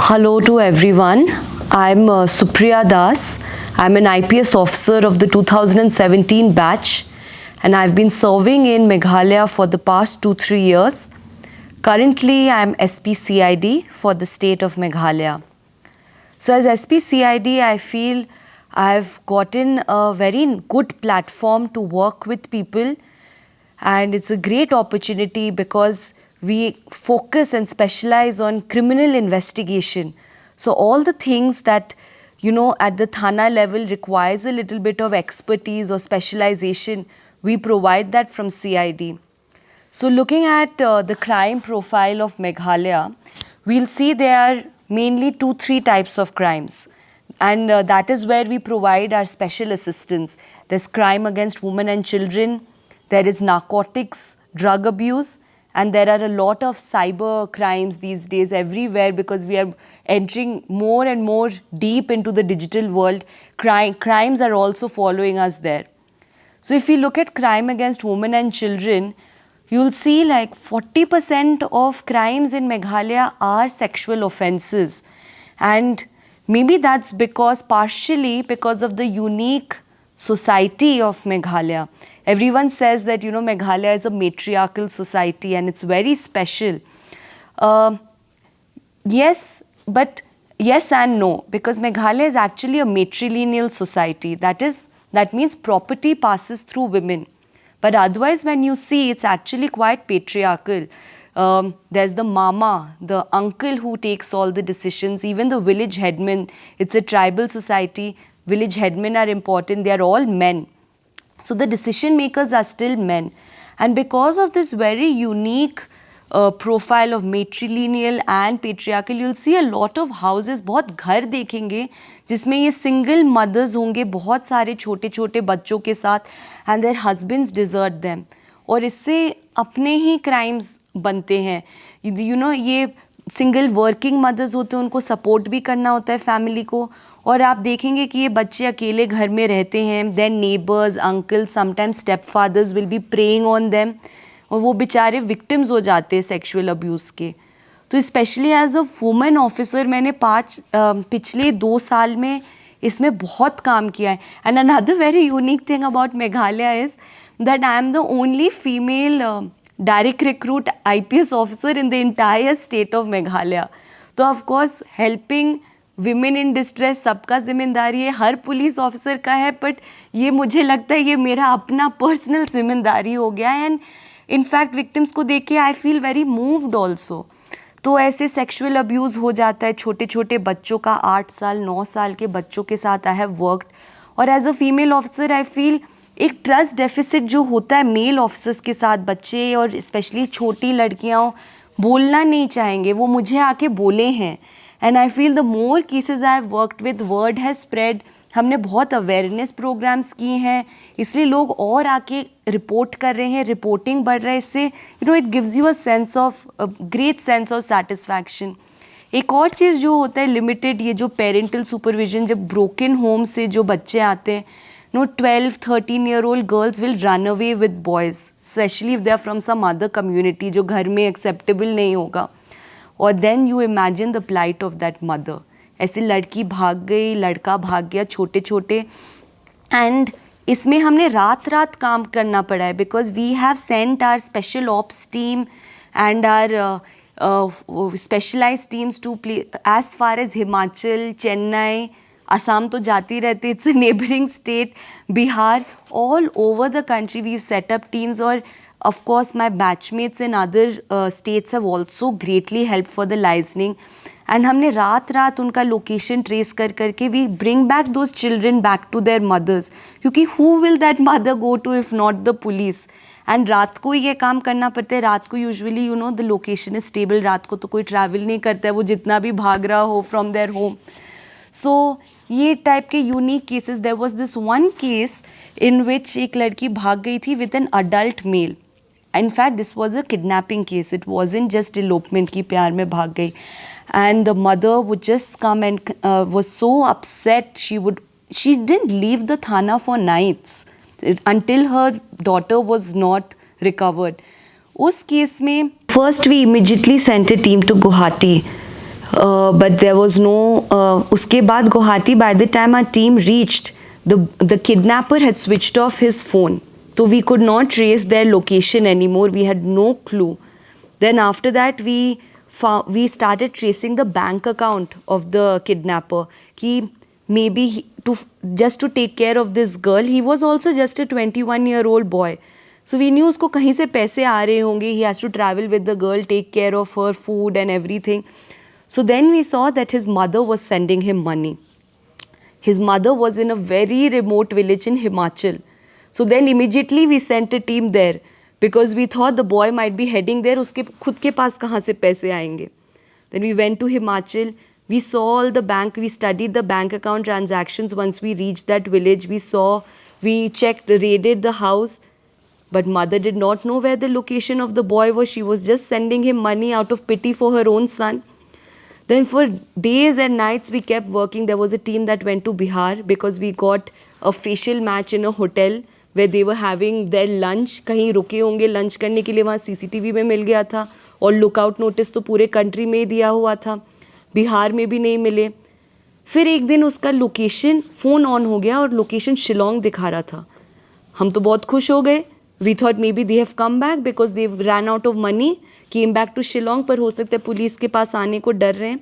Hello to everyone. I'm Supriya Das. I'm an IPS officer of the 2017 batch, and I've been serving in Meghalaya for the past 2-3 years. Currently, I'm SPCID for the state of Meghalaya. So as SPCID, I feel I've gotten a very good platform to work with people, and it's a great opportunity because we focus and specialize on criminal investigation. So all the things that at the Thana level requires a little bit of expertise or specialization, we provide that from CID. So looking at the crime profile of Meghalaya, we'll see there are mainly 2-3 types of crimes. And that is where we provide our special assistance. There's crime against women and children, there is narcotics, drug abuse, and there are a lot of cyber crimes these days everywhere because we are entering more and more deep into the digital world. Crimes are also following us there. So if we look at crime against women and children, you'll see like 40% of crimes in Meghalaya are sexual offences. And maybe that's partially because of the unique society of Meghalaya. Everyone says that, Meghalaya is a matriarchal society and it's very special. Yes and no, because Meghalaya is actually a matrilineal society. That means property passes through women. But otherwise, when you see, it's actually quite patriarchal. There's the mama, the uncle who takes all the decisions, even the village headman. It's a tribal society. Village headmen are important. They are all men. So the decision makers are still men. And because of this very unique profile of matrilineal and patriarchal, you'll see a lot of houses, बहुत घर देखेंगे जिसमें ये single mothers होंगे बहुत सारे छोटे छोटे बच्चों के साथ and their husbands desert them. और इससे अपने ही crimes बनते हैं. ये सिंगल वर्किंग मदर्स होते हैं, उनको सपोर्ट भी करना होता है फैमिली को, और आप देखेंगे कि ये बच्चे अकेले घर में रहते हैं. Then neighbours, uncle, sometimes step fathers will be preying on them, और वो बेचारे विक्टिम्स हो जाते हैं सेक्सुअल अब्यूज़ के. तो specially as a women officer मैंने पिछले 2 साल में इसमें बहुत काम किया है. And another very unique thing about Meghalaya is that I am the only female direct recruit IPS officer in the entire state of Meghalaya. तो of course helping women in distress सबका जिम्मेदारी है, हर पुलिस ऑफिसर का है, but ये मुझे लगता है ये मेरा अपना पर्सनल जिम्मेदारी हो गया है. एंड इनफैक्ट विक्टिम्स को देख के I feel very moved also. तो ऐसे सेक्शुअल अब्यूज़ हो जाता है छोटे छोटे बच्चों का, 8 साल 9 साल के बच्चों के साथ आई हैव वर्कड. और as a female officer I feel एक ट्रस्ट डेफिसिट जो होता है मेल ऑफिसर्स के साथ, बच्चे और स्पेशली छोटी लड़कियाँ बोलना नहीं चाहेंगे, वो मुझे आके बोले हैं. And I feel the more cases I have worked with, word has spread. हमने बहुत अवेयरनेस प्रोग्राम्स किए हैं, इसलिए लोग और आके रिपोर्ट कर रहे हैं, रिपोर्टिंग बढ़ रहा है. इससे it gives you a great sense of satisfaction. एक और चीज़ जो होता है लिमिटेड, ये जो पेरेंटल सुपरविजन, जब ब्रोकन होम से जो बच्चे आते हैं, 12-13-year-old girls will run away with boys, especially if they are from some other community जो घर में acceptable नहीं होगा. और then you imagine the plight of that mother. ऐसे लड़की भाग गई, लड़का भाग गया, छोटे छोटे. एंड इसमें हमने रात रात काम करना पड़ा है because we have sent our special ops team and our specialized teams to play as far as Himachal, Chennai, Assam तो जाती रहती, it's a neighboring state, Bihar, all over the country we've set up teams. और of course my batchmates in other states have also greatly helped for the licensing. And हमने रात रात उनका location trace कर करके we bring back those children back to their mothers, क्योंकि who will that mother go to if not the police. And रात को ये काम करना पड़ता है. रात को usually the location is stable, रात को तो कोई ट्रैवल नहीं करता है, वो जितना भी भाग रहा हो फ्रॉम देयर होम. सो ये टाइप के unique cases. There was this one case in which एक लड़की भाग गई थी with an adult male. In fact this was a kidnapping case, it wasn't just elopement की प्यार में भाग गई. And the mother would just come and was so upset, she didn't leave the thana for nights until her daughter was not recovered. उस केस में first we immediately sent a team to Guwahati But there was no uske baad Guwahati, by the time our team reached, the kidnapper had switched off his phone, so we could not trace their location anymore. We had no clue. Then after that we started tracing the bank account of the kidnapper, ki maybe just to take care of this girl. He was also just a 21-year-old boy. So we knew usko kahin se paise aa rahe honge. He has to travel with the girl, take care of her, food and everything. So then we saw that his mother was sending him money. His mother was in a very remote village in Himachal. So then immediately we sent a team there because we thought the boy might be heading there. Uske khud ke paas kahan se paise aayenge? Then we went to Himachal. We saw all the bank, we studied the bank account transactions. Once we reached that village, we checked, raided the house. But mother did not know where the location of the boy was. She was just sending him money out of pity for her own son. Then for days and nights we kept working. There was a team that went to Bihar because we got a facial match in a hotel where they were having their lunch. कहीं रुके होंगे lunch करने के लिए, वहाँ CCTV में मिल गया था और लुकआउट नोटिस तो पूरे कंट्री में ही दिया हुआ था, बिहार में भी नहीं मिले. फिर एक दिन उसका लोकेशन फ़ोन ऑन हो गया और लोकेशन शिलोंग दिखा रहा था. हम तो बहुत खुश हो गए. We thought maybe they have come back because they ran out of money, came back to Shillong, पर हो सकता है पुलिस के पास आने को डर रहे हैं.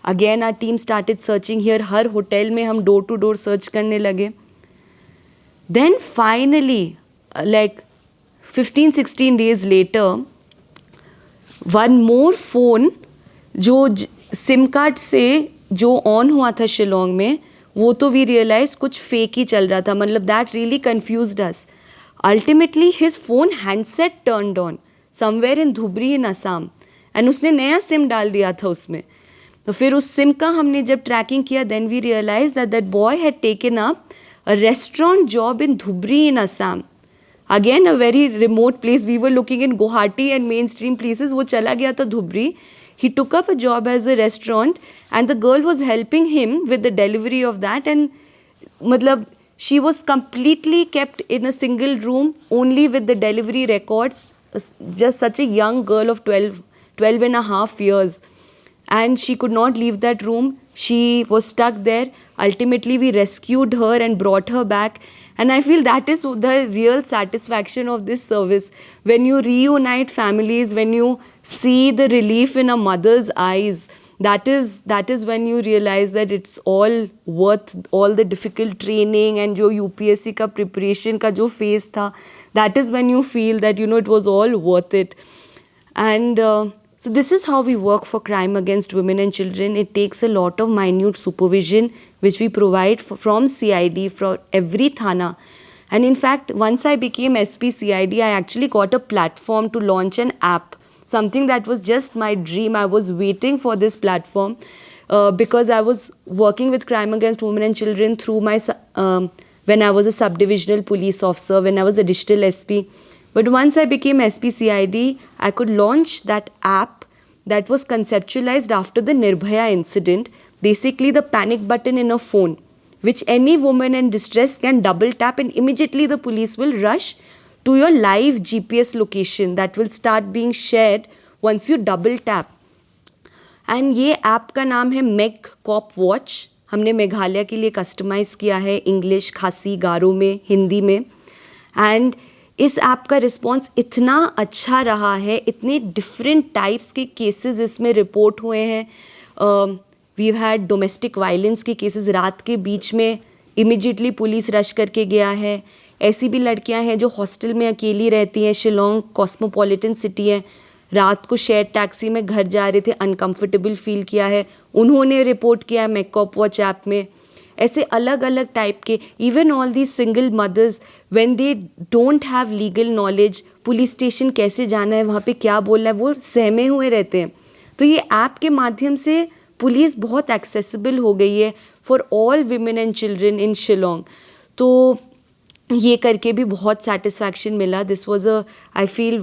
Again our team started searching here. Her hotel में हम डोर टू डोर सर्च करने लगे. Then finally, like 15-16 days later, one more phone जो सिम कार्ड से जो ऑन हुआ था शिलोंग में, वो तो वी रियलाइज कुछ फेक ही चल रहा था. मतलब that really confused us. Ultimately his phone handset turned on somewhere in Dhubri in Assam and उसने नया सिम डाल दिया था उसमें. तो फिर उस सिम का हमने जब ट्रैकिंग किया, then we realise that that boy had taken up a restaurant job in Dhubri in Assam. Again a very remote place. We were looking in Guwahati and mainstream places. वो चला गया था Dhubri. He took up a job as a restaurant and the girl was helping him with the delivery of that, and matlab she was completely kept in a single room only with the delivery records. Just such a young girl of 12 and a half years, and she could not leave that room. She was stuck there. Ultimately we rescued her and brought her back, and I feel that is the real satisfaction of this service. When you reunite families, when you see the relief in a mother's eyes, that is when you realize that it's all worth all the difficult training and जो UPSC का preparation का जो phase था, that is when you feel that it was all worth it. And so this is how we work for crime against women and children. It takes a lot of minute supervision which we provide from CID for every thana. And in fact, once I became SP CID, I actually got a platform to launch an app. Something that was just my dream. I was waiting for this platform because I was working with crime against women and children through my when I was a subdivisional police officer, when I was a digital SP. But once I became SP CID, I could launch that app that was conceptualized after the Nirbhaya incident. Basically, the panic button in a phone, which any woman in distress can double tap and immediately the police will rush to your live GPS location that will start being shared once you double tap. And ये app का नाम है make corp watch. हमने मेघालय के लिए customise किया है, English, खासी, गारो में, हिंदी में. एंड इस ऐप का रिस्पॉन्स इतना अच्छा रहा है. इतने डिफरेंट टाइप्स के केसेस इसमें रिपोर्ट हुए हैं. वी हैड डोमेस्टिक वायलेंस के केसेस. रात के बीच में इमिजिएटली पुलिस रश करके गया है. ऐसी भी लड़कियां हैं जो हॉस्टल में अकेली रहती हैं. शिलोंग कॉस्मोपॉलिटन सिटी है. रात को शेयर टैक्सी में घर जा रहे थे, अनकंफर्टेबल फील किया है, उन्होंने रिपोर्ट किया है मेकअप वॉच ऐप में. ऐसे अलग अलग टाइप के. Even all the single mothers when they don't have legal knowledge, police station कैसे जाना है, वहाँ पे क्या बोलना है, वो सहमे हुए रहते हैं. तो ये ऐप के माध्यम से पुलिस बहुत एक्सेसिबल हो गई है for all women and children in Shillong. तो ये करके भी बहुत सेटिस्फैक्शन मिला. This was a I feel.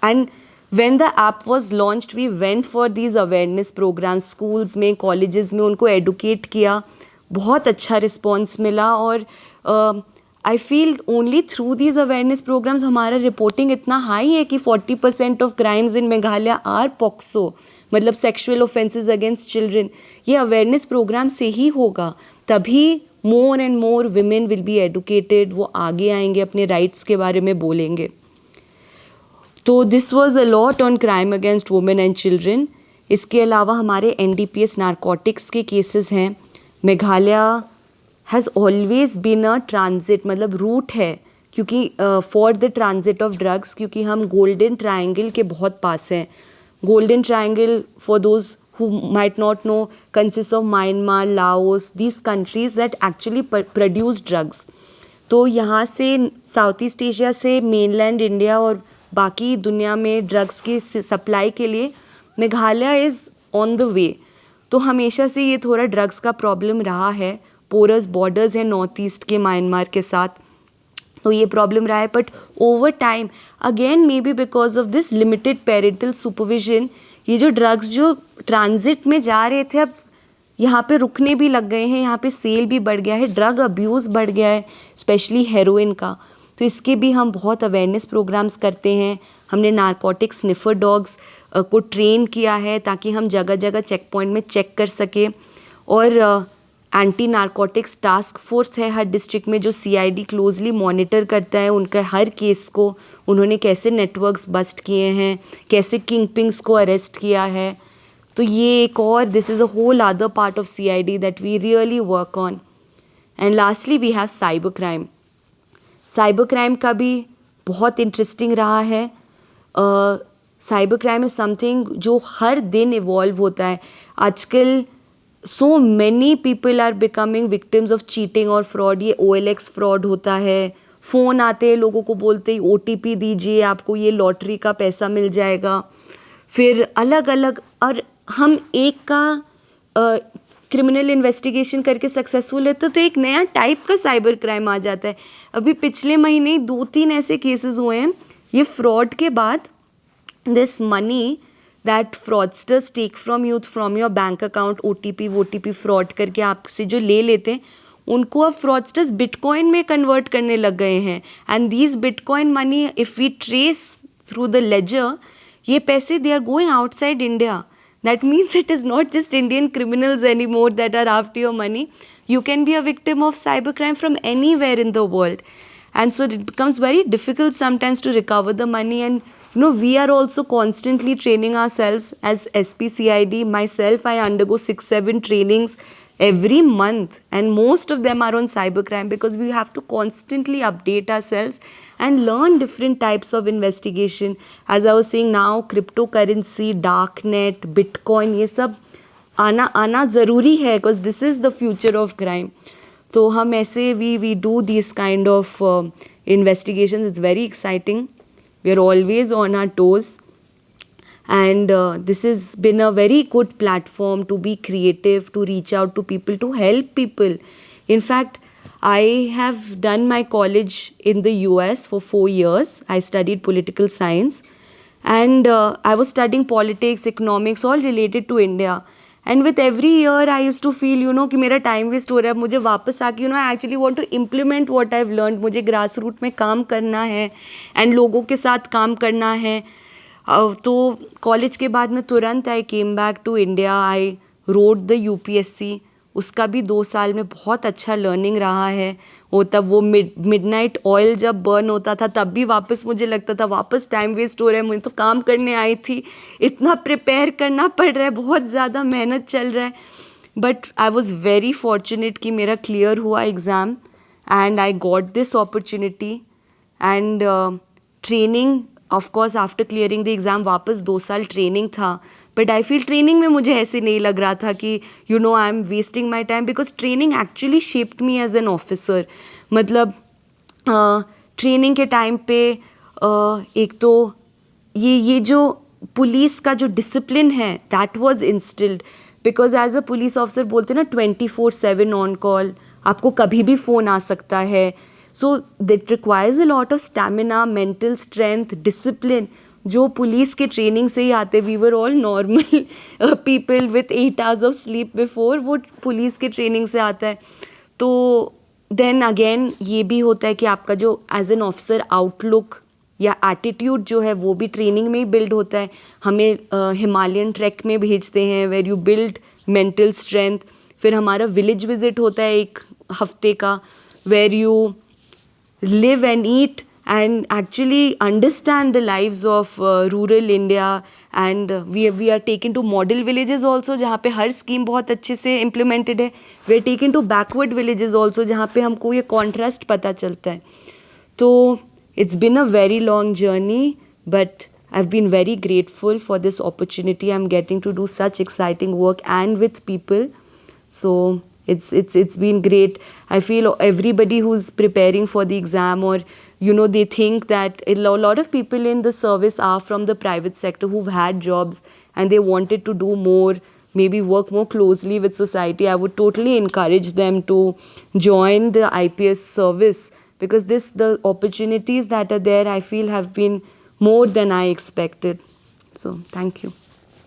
And when the app was launched, we went for these awareness programs schools में, colleges में, उनको educate किया. बहुत अच्छा response मिला. और I feel only through these awareness programs हमारा reporting इतना high है कि 40% of crimes in Meghalaya are POCSO, मतलब सेक्सुअल ऑफेंसेस अगेंस्ट चिल्ड्रन, ये अवेयरनेस प्रोग्राम से ही होगा, तभी more and more women will be educated, वो आगे आएंगे, अपने राइट्स के बारे में बोलेंगे. तो this was a lot on crime against women and children. इसके अलावा हमारे NDPS नारकोटिक्स के केसेस हैं. Meghalaya has always been a transit, मतलब रूट है, क्योंकि for the transit of drugs, क्योंकि हम गोल्डन ट्रायंगल के बहुत पास हैं. Golden triangle, for those who might not know, consists of Myanmar, Laos, these countries that actually produce drugs. तो यहाँ से साउथ ईस्ट एशिया से मेनलैंड इंडिया और बाकी दुनिया में ड्रग्स की सप्लाई के लिए Meghalaya is on the way. तो हमेशा से ये थोड़ा ड्रग्स का प्रॉब्लम रहा है. पोरस बॉर्डर्स हैं नॉर्थ ईस्ट के म्यांमार के साथ, तो ये प्रॉब्लम रहा है. But over time again may be because of this limited parental supervision, ये जो ड्रग्स जो ट्रांजिट में जा रहे थे अब यहाँ पे रुकने भी लग गए हैं, यहाँ पे सेल भी बढ़ गया है, ड्रग अब्यूज़ बढ़ गया है, स्पेशली हेरोइन का. तो इसके भी हम बहुत अवेयरनेस प्रोग्राम्स करते हैं. हमने नारकोटिक स्निफर डॉग्स को ट्रेन किया है ताकि हम जगह जगह चेक पॉइंट में चेक कर सकें. और एंटी नारकोटिक्स टास्क फोर्स है हर डिस्ट्रिक्ट में, जो CID क्लोजली मॉनिटर करता है उनका हर केस को. उन्होंने कैसे नेटवर्क्स बस्ट किए हैं, कैसे किंग पिंग्स को अरेस्ट किया है. तो ये एक और, this is a whole other part of CID that we really work on. And lastly we have cyber crime. Cyber crime का भी बहुत इंटरेस्टिंग रहा है. साइबर क्राइम इज़ समथिंग जो हर दिन इवॉल्व होता है. आजकल so many people are becoming victims of cheating और fraud. ये OLX फ्रॉड होता है. फ़ोन आते हैं, लोगों को बोलते ही OTP दीजिए, आपको ये लॉटरी का पैसा मिल जाएगा. फिर अलग अलग, और हम एक का क्रिमिनल इन्वेस्टिगेशन करके सक्सेसफुल है तो एक नया टाइप का साइबर क्राइम आ जाता है. अभी पिछले महीने 2-3 ऐसे केसेस हुए हैं ये फ्रॉड के बाद. This money that fraudsters take from you from your bank account, OTP fraud करके आपसे जो ले लेते हैं, उनको अब फ्रॉडस्टर्स बिटकॉइन में कन्वर्ट करने लग गए हैं. And these bitcoin money if we trace through the ledger, ये पैसे they are going outside India. That means it is not just Indian criminals any more that are after your money. You can be a victim of cybercrime from anywhere in the world. And so it becomes very difficult sometimes to recover the money. And we are also constantly training ourselves as SPCID. Myself, I undergo 6-7 trainings every month, and most of them are on cybercrime because we have to constantly update ourselves and learn different types of investigation. As I was saying now, cryptocurrency, darknet, Bitcoin, ये सब आना ज़रूरी है because this is the future of crime. तो हम ऐसे we do these kind of investigations. It's very exciting. We are always on our toes, and this has been a very good platform to be creative, to reach out to people, to help people. In fact, I have done my college in the US for 4 years. I studied political science, and I was studying politics, economics, all related to India. And with every year I used to feel कि मेरा time waste हो रहा है. मुझे वापस आके I actually want to implement what I've learned. मुझे grass root में काम करना है एंड लोगों के साथ काम करना है. तो कॉलेज के बाद में तुरंत I came back to India. I wrote the UPSC. उसका भी 2 साल में बहुत अच्छा लर्निंग रहा है. वो तब वो मिडनाइट ऑयल जब बर्न होता था तब भी वापस मुझे लगता था वापस टाइम वेस्ट हो रहा है. मुझे तो काम करने आई थी, इतना प्रिपेयर करना पड़ रहा है, बहुत ज़्यादा मेहनत चल रहा है. But I was very fortunate कि मेरा क्लियर हुआ exam and I got this opportunity. And training, of course after clearing the exam वापस 2 साल ट्रेनिंग था. बट आई फील ट्रेनिंग में मुझे ऐसे नहीं लग रहा था कि I am wasting my time, because training actually shaped me as an officer. मतलब ट्रेनिंग के टाइम पे एक तो ये जो पुलिस का जो डिसिप्लिन है that was instilled. Because as a police officer बोलते ना 24/7 ऑन कॉल, आपको कभी भी फ़ोन आ सकता है. So that requires a lot of stamina, mental strength, discipline, जो पुलिस के ट्रेनिंग से ही आते. We were all normal people with 8 hours of sleep before, वो पुलिस के ट्रेनिंग से आता है. तो देन अगेन ये भी होता है कि आपका जो एज एन ऑफिसर आउटलुक या एटीट्यूड जो है वो भी ट्रेनिंग में ही बिल्ड होता है. हमें हिमालयन ट्रैक में भेजते हैं where you build mental strength. फिर हमारा विलेज विजिट होता है 1 हफ्ते का, where you live and eat and actually understand the lives of rural India. And we are taken to model villages also जहाँ पे हर स्कीम बहुत अच्छे से implemented है. We are taken to backward villages also जहाँ पे हमको ये contrast पता चलता है. तो it's been a very long journey, but I've been very grateful for this opportunity. I'm getting to do such exciting work and with people. So it's been great. I feel everybody who's preparing for the exam, or they think that a lot of people in the service are from the private sector who've had jobs and they wanted to do more, maybe work more closely with society. I would totally encourage them to join the IPS service, because the opportunities that are there, I feel, have been more than I expected. So thank you.